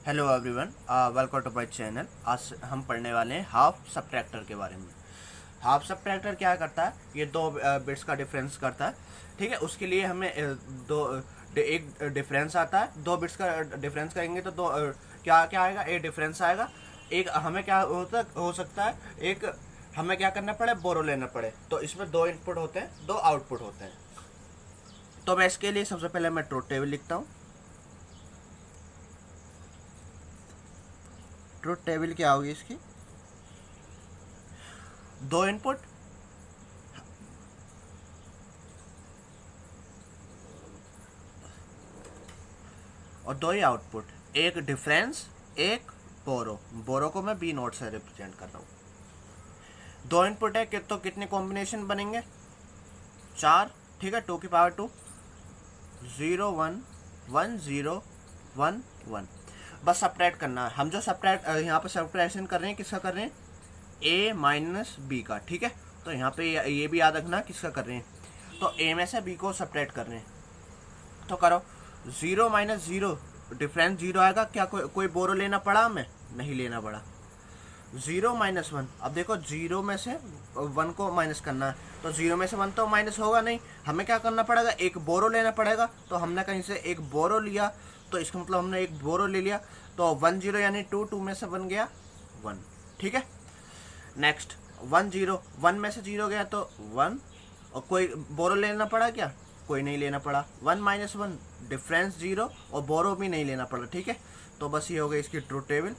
Hello everyone, welcome to my channel. आज हम पढ़ने वाले हैं हाफ सबट्रैक्टर के बारे में। हाफ सबट्रैक्टर क्या करता है? ये दो बिट्स का डिफरेंस करता है। ठीक है, उसके लिए हमें एक डिफरेंस आता है। दो बिट्स का डिफरेंस करेंगे तो क्या क्या आएगा? एक डिफरेंस आएगा। एक हमें क्या हो सकता है, एक हमें क्या करना पड़े, बोरो लेना पड़े। तो इसमें दो इनपुट होते हैं, दो आउटपुट होते हैं। तो मैं इसके लिए सबसे पहले मैं ट्रुथ टेबल लिखता हूँ। ट्रुथ टेबल क्या होगी इसकी? दो इनपुट और दो ही आउटपुट, एक डिफरेंस, एक बोरो। बोरो को मैं बी नोट से रिप्रेजेंट कर रहा हूँ। दो इनपुट है तो कितने कॉम्बिनेशन बनेंगे? चार। ठीक है, 2 की पावर 2, 0 1 1 0 1 1। बस सब्ट्रैक्ट करना है। हम जो सब्ट्रैक्ट यहाँ पे सब्ट्रैक्शन कर रहे हैं, किसका कर रहे हैं? ए माइनस बी का। ठीक है, तो यहाँ पे ये भी याद रखना किसका कर रहे हैं। तो ए में से बी को सब्ट्रैक्ट कर रहे हैं, तो करो। 0 - 0, डिफरेंस 0 आएगा। क्या कोई बोरो लेना पड़ा? हमें नहीं लेना पड़ा। 0 - 1, अब देखो 0 में से 1 को माइनस करना है, तो 0 में से 1 तो माइनस होगा नहीं। हमें क्या करना पड़ेगा? एक बोरो लेना पड़ेगा। तो हमने कहीं से एक बोरो लिया, तो इसका मतलब हमने एक बोरो ले लिया। तो 1 0 यानी 2, 2 में से 1 गया 1। ठीक है, नेक्स्ट 1 0, 1 में से 0 गया तो 1। और कोई बोरो लेना पड़ा क्या? कोई नहीं लेना पड़ा। 1 - 1, डिफरेंस 0 और बोरो भी नहीं लेना पड़ा। ठीक है, तो बस ये हो गई इसकी ट्रुथ टेबल।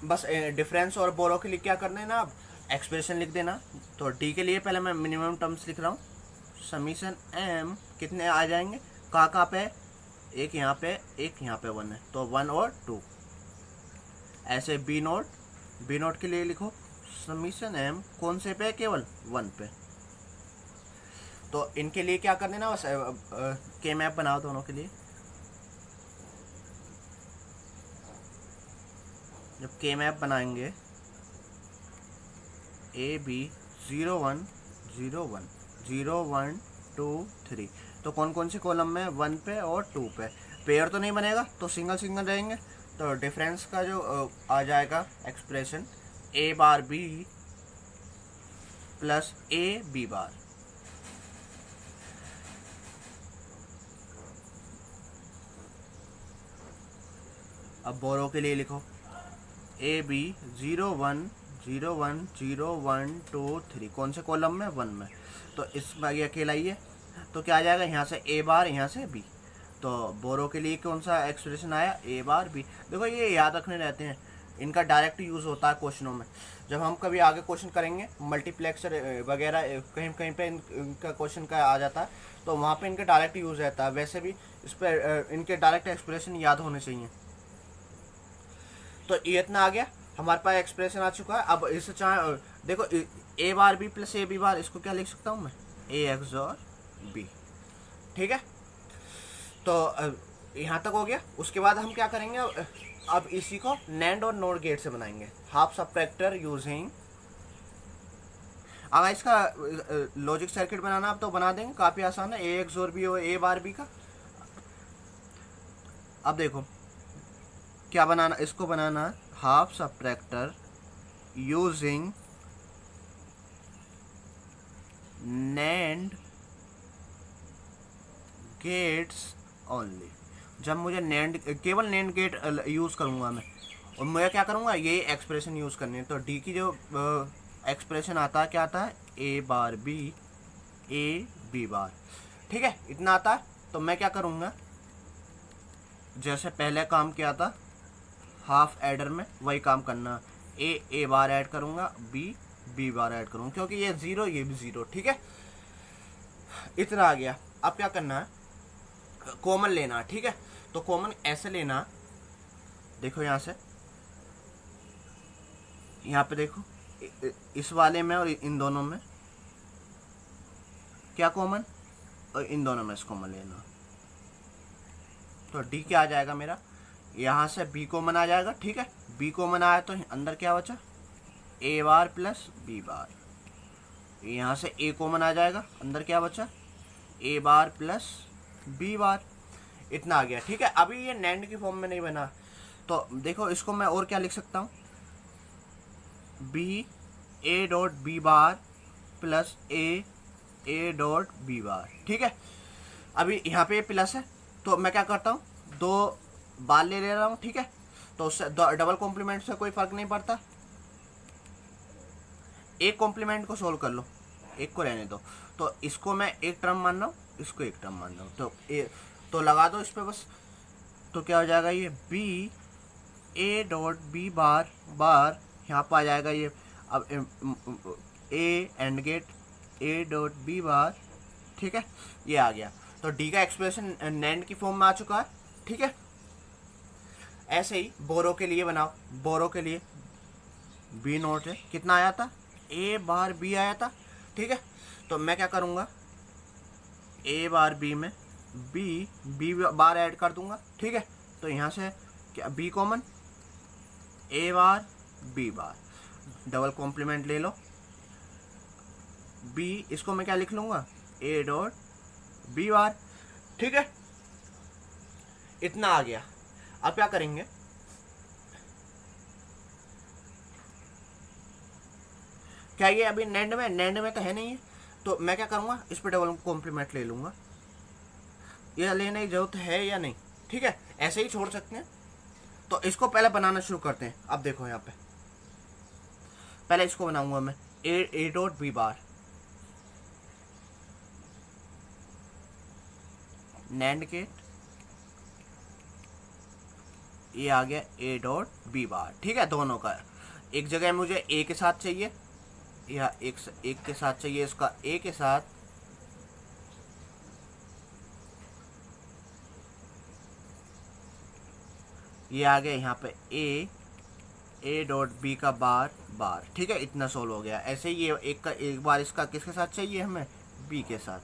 बस डिफरेंस और बोरो के लिए क्या करना है ना, अब एक्सप्रेशन लिख देना। तो डी के लिए पहले मैं मिनिमम टर्म्स लिख रहा हूँ। समीशन एम कितने आ जाएंगे? कहाँ पे? एक यहाँ पे, एक यहाँ पे 1 है, तो 1 और 2। ऐसे बी नोट के लिए लिखो समीशन एम कौन से पे? केवल 1 पे। तो इनके लिए क्या करना है ना, बस के मैप बनाओ दोनों के लिए। जब के मैप बनाएंगे, ए बी 0 1 0 1 0 1 2 3, तो कौन कौन से कॉलम में? 1 पे और 2 पे। पेयर तो नहीं बनेगा, तो सिंगल सिंगल रहेंगे। तो डिफरेंस का जो आ जाएगा expression, A bar B plus A B bar. अब बोरो के लिए लिखो ए बी 0 1 0 1 0 1 2 3, कौन से कॉलम में? 1 में। तो इस बार ये अकेला ही है, तो क्या आ जाएगा? यहाँ से ए बार, यहाँ से बी। तो बोरो के लिए कौन सा एक्सप्रेशन आया? ए बार बी। देखो ये याद रखने रहते हैं, इनका डायरेक्ट यूज़ होता है क्वेश्चनों में। जब हम कभी आगे क्वेश्चन करेंगे, मल्टीप्लेक्सर वगैरह कहीं कहीं पे इनका क्वेश्चन का आ जाता है, तो वहाँ पे इनका डायरेक्ट यूज़ रहता है। वैसे भी इस पर इनके डायरेक्ट एक्सप्रेशन याद होने चाहिए। तो ये इतना आ गया, हमारे पास एक्सप्रेशन आ चुका है। अब इसे चाहे देखो, A bar B plus A B bar, इसको क्या लिख सकता हूँ मैं? ए एक्स और बी। ठीक है, तो यहाँ तक हो गया। उसके बाद हम क्या करेंगे? अब इसी को नैंड और नोर गेट से बनाएंगे, हाफ सबट्रैक्टर यूजिंग। अगर इसका लॉजिक सर्किट बनाना आप तो बना देंगे, काफ़ी आसान है। ए एक्स और बी और ए बार बी का। अब देखो क्या बनाना, इसको बनाना half subtractor using NAND gates only. जब मुझे नैंड, केवल नैंड गेट यूज़ करूँगा मैं, और मैं क्या करूँगा? ये एक्सप्रेशन यूज़ करनी है। तो डी की जो एक्सप्रेशन आता है, क्या आता है? ए बार बी ए बी बार। ठीक है, इतना आता है। तो मैं क्या करूँगा, जैसे पहले काम किया था हाफ एडर में, वही काम करना। ए बार ऐड करूँगा, बी बार ऐड करूँगा, क्योंकि ये 0 ये भी 0। ठीक है, इतना आ गया। अब क्या करना है? कॉमन लेना। ठीक है, तो कॉमन ऐसे लेना, देखो यहाँ से, यहाँ पे देखो, इस वाले में और इन दोनों में क्या कॉमन, और इन दोनों में इसको कॉमन लेना। तो डी क्या आ जाएगा मेरा? यहाँ से बी कॉमन आ जाएगा। ठीक है, बी कॉमन आया तो अंदर क्या बचा? ए बार प्लस बी बार। यहाँ से ए कॉमन आ जाएगा, अंदर क्या बचा, ए बार प्लस बी बार, इतना आ गया। ठीक है, अभी ये नैंड की फॉर्म में नहीं बना, तो देखो इसको मैं और क्या लिख सकता हूँ, B A dot B bar plus A dot B bar. ठीक है, अभी यहाँ पे प्लस है तो मैं क्या करता हूँ, दो बार ले रहा हूँ। ठीक है, तो उससे डबल कॉम्प्लीमेंट से कोई फर्क नहीं पड़ता, एक कॉम्प्लीमेंट को सोल्व कर लो, एक को रहने दो। तो इसको मैं एक टर्म मान रहा हूँ, इसको एक टर्म मान रहा हूँ, तो लगा दो इस पर बस। तो क्या हो जाएगा, ये B A dot B bar bar यहाँ पर आ जाएगा ये, अब A AND gate A dot B bar. ठीक है, ये आ गया। तो डी का एक्सप्रेशन नैंड की फॉर्म में आ चुका है। ठीक है, ऐसे ही बोरो के लिए बनाओ। बोरो के लिए बी नोट है, कितना आया था, ए बार बी आया था। ठीक है, तो मैं क्या करूँगा, ए बार बी में बी बार ऐड कर दूंगा। ठीक है, तो यहाँ से क्या, बी कॉमन, ए bar B bar, double complement ले लो, बी इसको मैं क्या लिख लूँगा, ए डॉट बी बार। ठीक है, इतना आ गया। अब क्या करेंगे, क्या ये अभी नैंड में तो है नहीं है, तो मैं क्या करूँगा, इस पर डबल कॉम्प्लीमेंट ले लूँगा। ये लेने की जरूरत है या नहीं, ठीक है, ऐसे ही छोड़ सकते हैं। तो इसको पहले बनाना शुरू करते हैं। अब देखो यहाँ पे पहले इसको बनाऊंगा मैं, A dot B bar, NAND gate, ये आ गया ए डॉट बी बार। ठीक है, दोनों का एक जगह मुझे ए के साथ चाहिए, या एक के साथ चाहिए, इसका ए के साथ, ये आ गया यहाँ पे ए डॉट बी का बार बार। ठीक है, इतना सोल्व हो गया। ऐसे ही ये एक बार इसका किसके साथ चाहिए हमें, बी के साथ,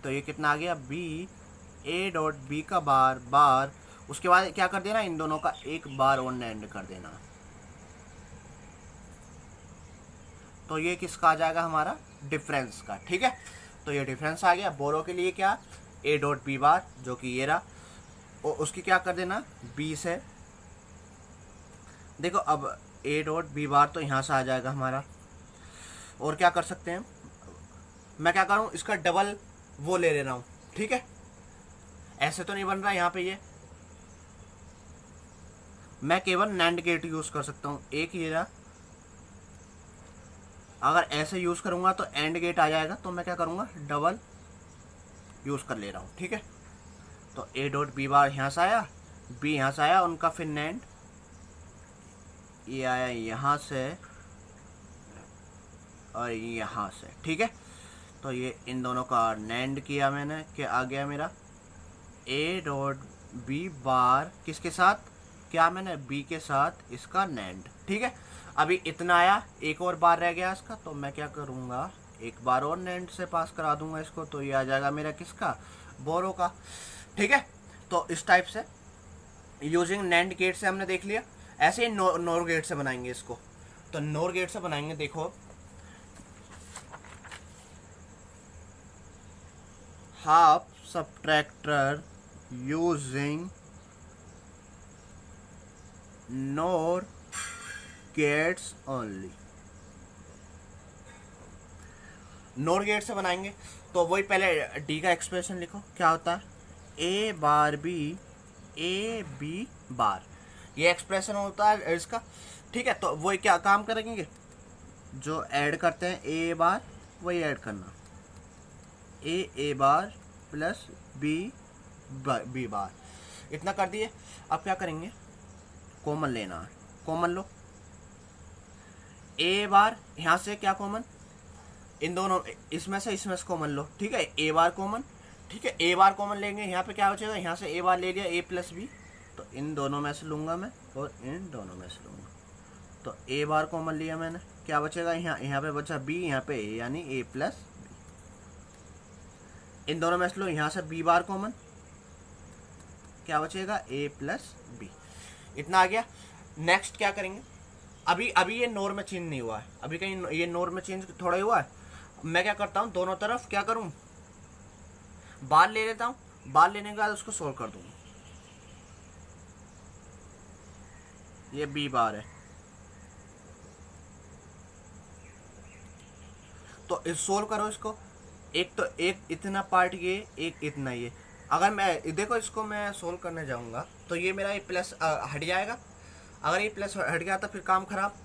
तो ये कितना आ गया, बी ए डॉट बी का बार बार, उसके बाद क्या कर देना, इन दोनों का एक बार और एंड कर देना। तो ये किसका आ जाएगा, हमारा डिफरेंस का। ठीक है, तो ये डिफरेंस आ गया। बोरो के लिए क्या, ए डॉट बी बार, जो कि ये रहा, और उसकी क्या कर देना, बी से, देखो अब ए डॉट बी बार तो यहाँ से आ जाएगा हमारा। और क्या कर सकते हैं, मैं क्या करूँ, इसका डबल वो ले रहा हूँ। ठीक है, ऐसे तो नहीं बन रहा यहाँ पे, ये मैं केवल नैंड गेट यूज कर सकता हूँ। एक ये रहा, अगर ऐसे यूज करूँगा तो एंड गेट आ जाएगा, तो मैं क्या करूँगा, डबल यूज कर ले रहा हूँ। ठीक है, तो ए डॉट बी बार यहाँ से आया, बी यहाँ से आया, उनका फिर नैंड, ये आया यहाँ से और यहाँ से। ठीक है, तो ये इन दोनों का नैंड किया मैंने, क्या आ गया मेरा, ए डॉट बी बार किसके साथ, क्या मैंने, बी के साथ, इसका नैंड। ठीक है, अभी इतना आया, एक और बार रह गया इसका, तो मैं क्या करूँगा, एक बार और नैंड से पास करा दूंगा इसको, तो ये आ जाएगा मेरा किसका, बोरो का। ठीक है, तो इस टाइप से यूजिंग नैंड गेट से हमने देख लिया। ऐसे ही नोर गेट से बनाएंगे इसको। तो नोर गेट से बनाएंगे, देखो हाफ सबट्रैक्टर यूजिंग नोर गेट्स ओनली। नोर गेट से बनाएंगे तो वही, पहले डी का एक्सप्रेशन लिखो, क्या होता है, ए बार बी ए बी बार, ये एक्सप्रेशन होता है इसका। ठीक है, तो वही क्या काम करेंगे, जो ऐड करते हैं ए बार वही ऐड करना, ए बार प्लस बी बार, इतना कर दिए। अब क्या करेंगे, कॉमन लेना है, कॉमन लो, ए बार यहाँ से क्या कॉमन, इन दोनों इसमें से कॉमन लो। ठीक है, ए बार कॉमन, ठीक है, ए बार कॉमन लेंगे, यहाँ पे क्या बचेगा, यहाँ से ए बार ले लिया, ए प्लस बी, तो इन दोनों में से लूँगा मैं और इन दोनों में से लूँगा, तो ए बार कॉमन लिया मैंने, क्या बचेगा, यहाँ पे बचा बी, यहाँ पे ए, यानी ए प्लस बी, इन दोनों में से लो, यहाँ से बी बार कॉमन, क्या बचेगा, ए प्लस बी, इतना आ गया। नेक्स्ट क्या करेंगे, अभी अभी ये नोर में चेंज नहीं हुआ है, अभी कहीं ये नोर में चेंज थोड़ा ही हुआ है। मैं क्या करता हूँ, दोनों तरफ क्या करूँ, बार ले लेता हूँ, बार लेने के बाद उसको सोल्व कर दूंगा। ये बी बार है, तो इस सोल्व करो इसको। एक तो एक इतना पार्ट ये, एक इतना ये। अगर मैं देखो इसको मैं सोल्व करने जाऊंगा तो ये मेरा ये प्लस हट जाएगा। अगर ये प्लस हट गया तो फिर काम खराब।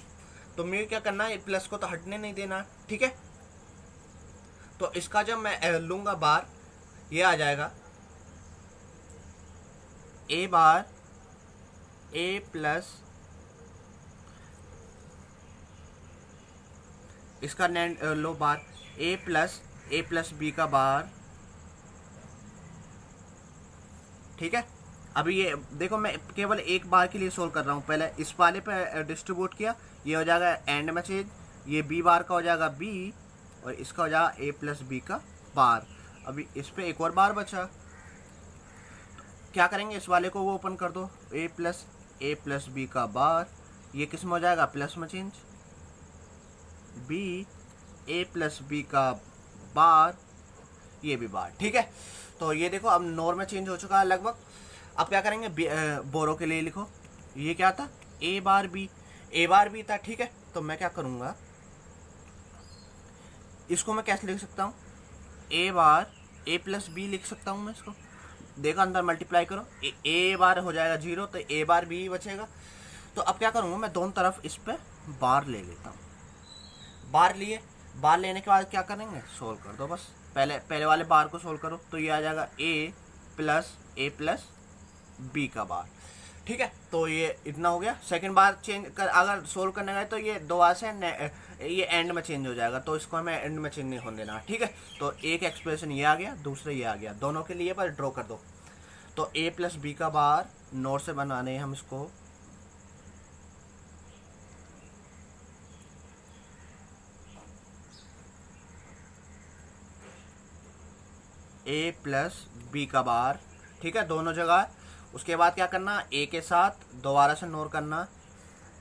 तो मुझे क्या करना है, ये प्लस को तो हटने नहीं देना, ठीक है। तो इसका जब मैं लूंगा बार, ये आ जाएगा ए बार ए प्लस, इसका लो बार ए प्लस बी का बार, ठीक है। अभी ये देखो मैं केवल एक बार के लिए सोल्व कर रहा हूँ। पहले इस वाले पे डिस्ट्रीब्यूट किया, ये हो जाएगा एंड में चेंज, ये बी बार का हो जाएगा बी, और इसका हो जाएगा ए प्लस बी का बार। अभी इस पे एक और बार बचा, क्या करेंगे, इस वाले को वो ओपन कर दो, ए प्लस बी का बार, ये किस में हो जाएगा, प्लस में चेंज, बी ए प्लस बी का बार, ये भी बार, ठीक है। तो ये देखो अब नोर में चेंज हो चुका है लगभग। अब क्या करेंगे, बोरो के लिए लिखो, ये क्या था, ए बार बी था, ठीक है। तो मैं क्या करूँगा, इसको मैं कैसे लिख सकता हूँ, ए बार ए प्लस बी लिख सकता हूँ मैं इसको। देखो अंदर मल्टीप्लाई करो, ए बार हो जाएगा 0, तो ए बार बी बचेगा। तो अब क्या करूँगा, मैं दोनों तरफ इस पर बार ले लेता हूँ। बार लिए, बार लेने के बाद क्या करेंगे, सोल्व कर दो बस। पहले वाले बार को सोल्व करो, तो ये आ जाएगा ए प्लस बी का बार, ठीक है। तो ये इतना हो गया। सेकंड बार चेंज कर अगर सोल्व करने गए तो ये दो बार से ये एंड में चेंज हो जाएगा, तो इसको हमें एंड में चेंज नहीं होने देना, ठीक है। तो एक एक्सप्रेशन ये आ गया, दूसरा ये आ गया, दोनों के लिए पर ड्रॉ कर दो। तो ए प्लस बी का बार नोट से बनाने हम इसको, ए प्लस बी का बार, ठीक है, दोनों जगह। उसके बाद क्या करना, ए के साथ दोबारा से नोर करना,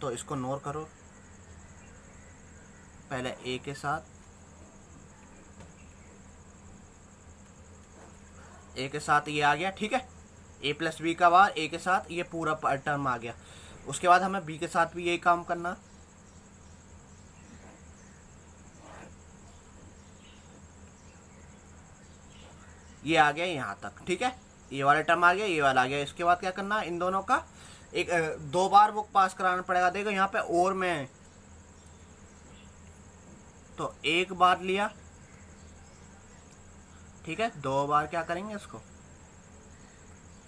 तो इसको नोर करो पहले ए के साथ, ए के साथ ये आ गया, ठीक है। ए प्लस बी का बार ए के साथ ये पूरा टर्म आ गया। उसके बाद हमें बी के साथ भी यही काम करना, ये आ गया यहाँ तक, ठीक है। ये वाला टर्म आ गया, ये वाला आ गया। इसके बाद क्या करना, इन दोनों का एक दो बार बुक पास कराना पड़ेगा। देखो यहाँ पे और में, तो एक बार लिया, ठीक है, दो बार क्या करेंगे, इसको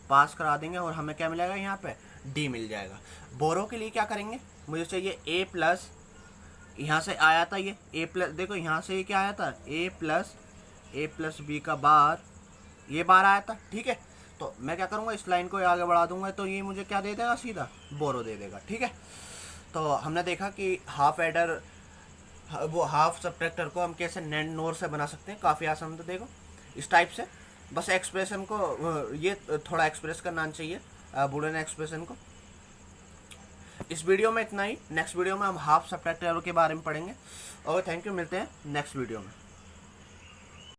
पास करा देंगे और हमें क्या मिलेगा, यहाँ पे डी मिल जाएगा। बोरो के लिए क्या करेंगे, मुझे चाहिए ए प्लस, यहाँ से आया था ये ए प्लस, देखो यहाँ से ये क्या आया था, ए प्लस बी का बार, ये बार आया था, ठीक है। तो मैं क्या करूँगा, इस लाइन को आगे बढ़ा दूंगा, तो ये मुझे क्या दे देगा, सीधा बोरो दे देगा, ठीक है। तो हमने देखा कि हाफ एडर, वो हाफ सब्ट्रैक्टर को हम कैसे नेंड नोर से बना सकते हैं, काफ़ी आसान। तो देखो इस टाइप से बस एक्सप्रेशन को ये थोड़ा एक्सप्रेस करना चाहिए, बूलियन एक्सप्रेशन को। इस वीडियो में इतना ही। नेक्स्ट वीडियो में हम हाफ सब्ट्रैक्टर के बारे में पढ़ेंगे। और थैंक यू, मिलते हैं नेक्स्ट वीडियो में।